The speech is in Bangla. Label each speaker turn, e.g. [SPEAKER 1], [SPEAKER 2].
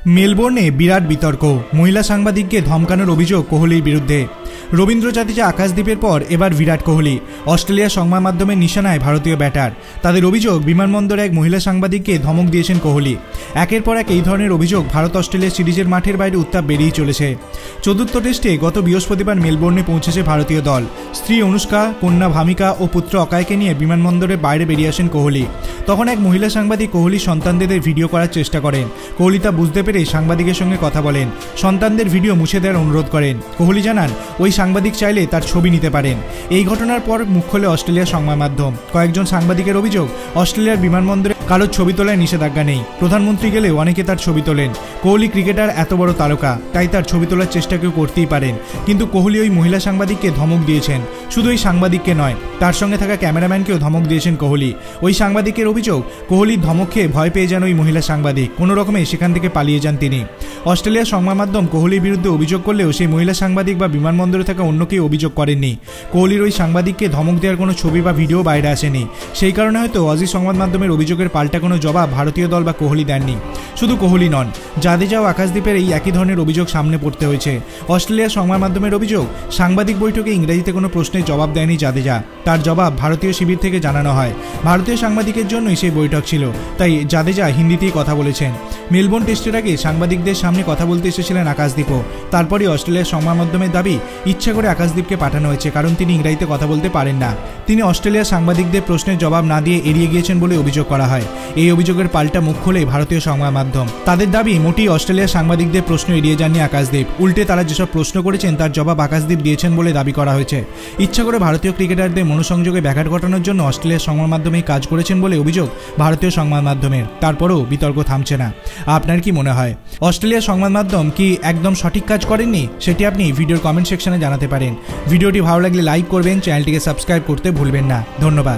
[SPEAKER 1] মেলবোর্নে বিরাট বিতর্ক, মহিলা সাংবাদিককে ধমকানোর অভিযোগ কোহলির বিরুদ্ধে। রবীন্দ্র জাদেজা আকাশদ্বীপের পর এবার বিরাট কোহলি। অস্ট্রেলিয়ার সংবাদ মাধ্যমের নিশানায় ভারতীয় ব্যাটার। তাদের অভিযোগ, বিমানবন্দরে এক মহিলা সাংবাদিককে ধমক দিয়েছেন কোহলি। একের পর এক এই ধরনের অভিযোগ ভারত অস্ট্রেলিয়া সিরিজের মাঠের বাইরে উত্তাপ বেরিয়ে চলেছে। চতুর্থ টেস্টে গত বৃহস্পতিবার মেলবোর্নে পৌঁছেছে ভারতীয় দল। স্ত্রী অনুষ্কা, কন্যা ভামিকা ও পুত্র অকায়কে নিয়ে বিমানবন্দরের বাইরে বেরিয়ে আসেন কোহলি। তখন এক মহিলা সাংবাদিক কোহলির সন্তানদের ভিডিও করার চেষ্টা করেন। কোহলি তা বুঝতে পেরে সাংবাদিকের সঙ্গে কথা বলেন, সন্তানদের ভিডিও মুছে দেওয়ার অনুরোধ করেন। কোহলি জানান, ওই সাংবাদিক চাইলে তার ছবি নিতে পারেন। এই ঘটনার পর মুখ খোলে অস্ট্রেলিয়ার সংবাদ মাধ্যম। কয়েকজন সাংবাদিকের অভিযোগ, অস্ট্রেলিয়ার বিমানবন্দরে কারোর ছবি তোলায় নিষেধাজ্ঞা নেই। প্রধানমন্ত্রী গেলেও অনেকে তার ছবি তোলেন। কোহলি ক্রিকেটার, এত বড় তারকা, তাই তার ছবি তোলার চেষ্টা কেউ করতেই পারেন। কিন্তু কোহলি ওই মহিলা সাংবাদিককে ধমক দিয়েছেন। শুধু ওই সাংবাদিককে নয়, তার সঙ্গে থাকা ক্যামেরাম্যানকেও ধমক দিয়েছেন কোহলি। ওই সাংবাদিকের অভিযোগ, কোহলির ধমক খেয়ে ভয় পেয়ে যান ওই মহিলা সাংবাদিক। কোনো রকমে সেখান থেকে পালিয়ে যান তিনি। অস্ট্রেলিয়ার সংবাদ মাধ্যম কোহলির বিরুদ্ধে অভিযোগ করলেও সেই মহিলা সাংবাদিক বা বিমানবন্দরে থাকা অন্য কেউ অভিযোগ করেননি। কোহলির ওই সাংবাদিককে ধমক দেওয়ার কোনো ছবি বা ভিডিও বাইরে আসেনি। সেই কারণে হয়তো অজি সংবাদ মাধ্যমের অভিযোগের পাল্টা কোনো জবাব ভারতীয় দল বা কোহলি দেননি। শুধু কোহলি নন, জাদেজা ও আকাশদ্বীপের এই একই ধরনের অভিযোগ সামনে পড়তে হয়েছে। অস্ট্রেলিয়ার সংবাদ মাধ্যমের অভিযোগ, সাংবাদিক বৈঠকে ইংরেজিতে কোনো প্রশ্নের জবাব দেয়নি জাদেজা। তার জবাব ভারতীয় শিবির থেকে জানানো হয়। ভারতীয় সাংবাদিকের জন্যই সেই বৈঠক ছিল, তাই জাদেজা হিন্দিতেই কথা বলেছেন। মেলবোর্ন টেস্টের আগে সাংবাদিকদের সামনে কথা বলতে এসেছিলেন আকাশদ্বীপও। তারপরই অস্ট্রেলিয়ার সংবাদ মাধ্যমের দাবি, ইচ্ছা করে আকাশদ্বীপকে পাঠানো হয়েছে, কারণ তিনি ইংরেজিতে কথা বলতে পারেন না। তিনি অস্ট্রেলিয়ার সাংবাদিকদের প্রশ্নের জবাব না দিয়ে এড়িয়ে গিয়েছেন বলে অভিযোগ করা হয়। এই অভিযোগের পাল্টা মুখ খোলে ভারতীয় সংবাদ মাধ্যম। তাদের দাবি, মোটেই অস্ট্রেলিয়ার সাংবাদিকদের প্রশ্ন এড়িয়ে যাননি আকাশদ্বীপ। উল্টে তারা যেসব প্রশ্ন করেছেন তার জবাব আকাশদ্বীপ দিয়েছেন বলে দাবি করা হয়েছে। ইচ্ছা করে ভারতীয় ক্রিকেটারদের মনোসংযোগে ব্যাঘাত ঘটানোর জন্য অস্ট্রেলিয়ার সংবাদ মাধ্যমেই কাজ করেছেন বলে অভিযোগ ভারতীয় সংবাদ মাধ্যমের। তারপরও বিতর্ক থামছে না। আপনার কি মনে হয়, অস্ট্রেলিয়ার সংবাদ মাধ্যম কি একদম সঠিক কাজ করেননি? সেটি আপনি ভিডিওর কমেন্ট সেকশনে জানাতে পারেন। ভিডিওটি ভালো লাগলে লাইক করবেন, চ্যানেলটিকে সাবস্ক্রাইব করতে ভুলবেন না। ধন্যবাদ।